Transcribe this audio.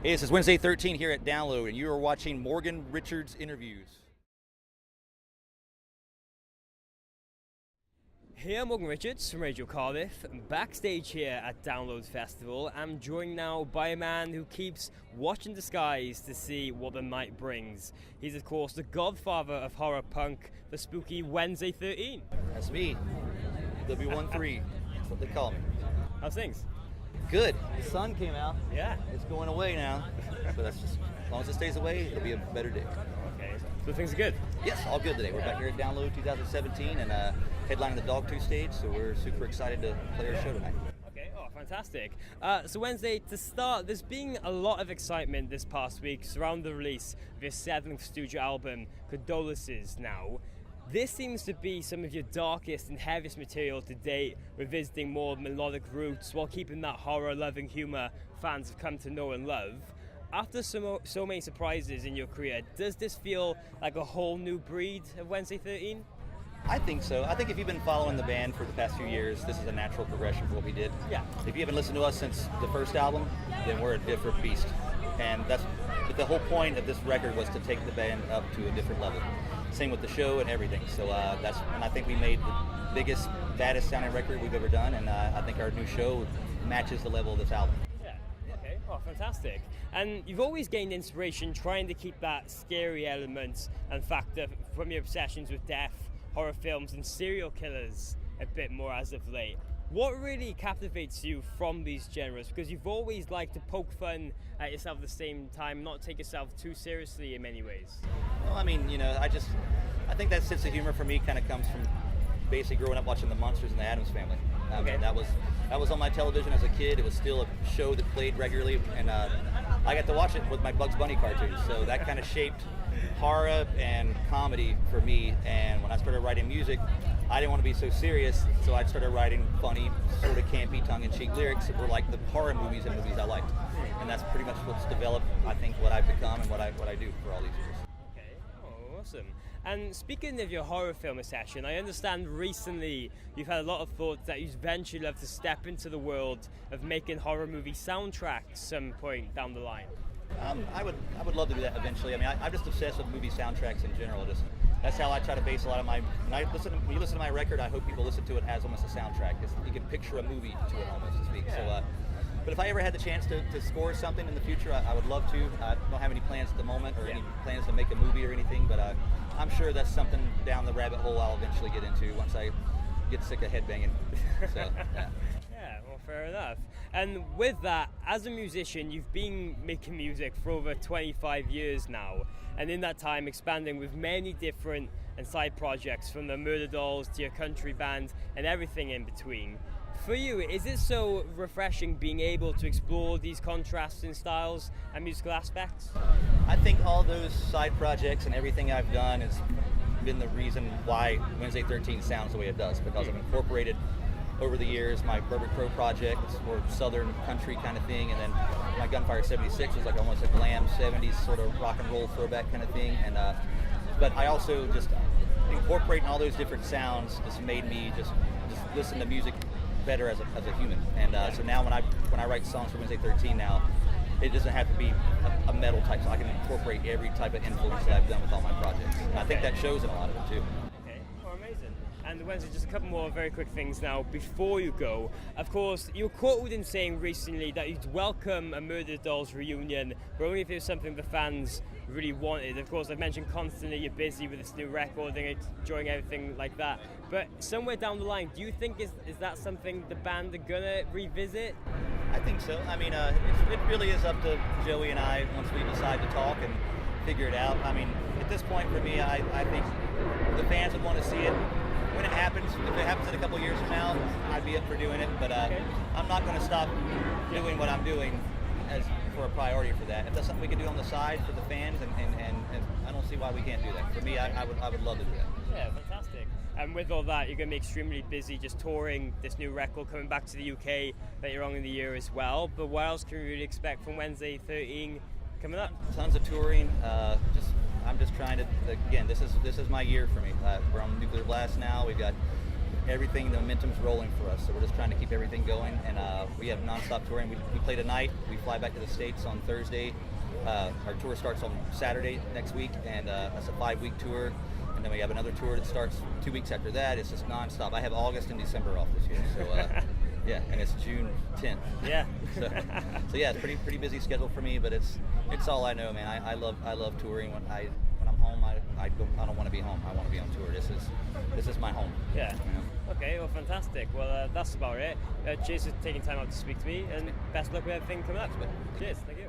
Hey, this is Wednesday 13 here at Download, and you are watching Morgan Richards Interviews. Hey, I'm Morgan Richards from Radio Cardiff. I'm backstage here at Download Festival. I'm joined now by a man who keeps watching the skies to see what the night brings. He's, of course, the godfather of horror punk, the spooky Wednesday 13. That's me, W13. That's what they call me. How's things? Good. The sun came out. Yeah. It's going away now. So that's just, as long as it stays away, it'll be a better day. Okay, so things are good? Yes, all good today. We're back here at Download 2017 and headlining the Dogtooth stage, so we're super excited to play our show tonight. Okay, oh, fantastic. So Wednesday, to start, there's been a lot of excitement this past week surrounding the release of your 7th studio album, Condolences now. This seems to be some of your darkest and heaviest material to date, revisiting more melodic roots while keeping that horror-loving humour fans have come to know and love. After so many surprises in your career, does this feel like a whole new breed of Wednesday 13? I think so. I think if you've been following the band for the past few years, this is a natural progression for what we did. Yeah. If you haven't listened to us since the first album, then we're a different beast. And but the whole point of this record was to take the band up to a different level. Same with the show and everything. So and I think we made the biggest, baddest sounding record we've ever done, and I think our new show matches the level of this album. Yeah. Okay. Oh, fantastic. And you've always gained inspiration trying to keep that scary element and factor from your obsessions with death, horror films, and serial killers a bit more as of late. What really captivates you from these genres? Because you've always liked to poke fun at yourself at the same time, not take yourself too seriously in many ways. Well, I mean, I think that sense of humor for me kind of comes from basically growing up watching The Monsters and the Addams Family. I mean, that was on my television as a kid. It was still a show that played regularly, and I got to watch it with my Bugs Bunny cartoons. So that kind of shaped horror and comedy for me. And when I started writing music, I didn't want to be so serious, so I started writing funny, sort of campy, tongue-in-cheek lyrics that were like the horror movies and movies I liked. And that's pretty much what's developed, I think, what I've become and what I do for all these years. Okay, oh, awesome. And speaking of your horror film session, I understand recently you've had a lot of thoughts that you'd eventually love to step into the world of making horror movie soundtracks some point down the line. I would love to do that eventually. I mean, I'm just obsessed with movie soundtracks in general. That's how I try to base a lot of my. When you listen to my record, I hope people listen to it as almost a soundtrack. You can picture a movie to it almost, to speak. Yeah. So, but if I ever had the chance to score something in the future, I would love to. I don't have any plans at the moment or any plans to make a movie or anything, but I'm sure that's something down the rabbit hole I'll eventually get into once I get sick of headbanging. So, yeah. Yeah, well, fair enough. And with that, as a musician, you've been making music for over 25 years now, and in that time expanding with many different and side projects, from the Murderdolls to your country band and everything in between. For you, is it so refreshing being able to explore these contrasts in styles and musical aspects? I think all those side projects and everything I've done has been the reason why Wednesday 13 sounds the way it does, because I've incorporated over the years my Bourbon Crow project, or southern country kind of thing, and then my Gunfire 76 was like almost a glam 70s sort of rock and roll throwback kind of thing. And but I also just incorporating all those different sounds just made me just listen to music better as a human. And so now when I write songs for Wednesday 13 now, it doesn't have to be a metal type, so I can incorporate every type of influence that I've done with all my projects. And I think that shows in a lot of it too. Okay, oh, amazing. And Wednesday, just a couple more very quick things now before you go. Of course, you were quoted in saying recently that you'd welcome a Murderdolls reunion, but only if it was something the fans really wanted. Of course, I've mentioned constantly you're busy with this new record and enjoying everything like that. But somewhere down the line, do you think is that something the band are gonna revisit? I think so. I mean, it really is up to Joey and I once we decide to talk and figure it out. I mean, at this point for me, I think the fans would want to see it. When it happens, if it happens in a couple years from now, I'd be up for doing it. But I'm not going to stop doing what I'm doing as for a priority for that. If that's something we can do on the side for the fans, and I don't see why we can't do that. For me, I would love to do that. Yeah, fantastic. And with all that, you're going to be extremely busy just touring this new record, coming back to the UK later on in the year as well. But what else can we really expect from Wednesday 13 coming up? Tons of touring. I'm just trying to, again, this is my year for me. We're on Nuclear Blast now. We've got everything, the momentum's rolling for us. So we're just trying to keep everything going, and we have nonstop touring. We play tonight. We fly back to the States on Thursday. Our tour starts on Saturday next week, and that's a 5-week tour. And then we have another tour that starts 2 weeks after that. It's just nonstop. I have August and December off this year, so yeah, and it's June 10th. Yeah. so yeah, it's pretty busy schedule for me, but it's all I know, man. I love touring. When I'm home, I don't want to be home. I want to be on tour. This is my home. Yeah. You know? Okay, well, fantastic. Well, that's about it. Cheers for taking time out to speak to me, and best of luck with everything coming up. Cheers. Thank you.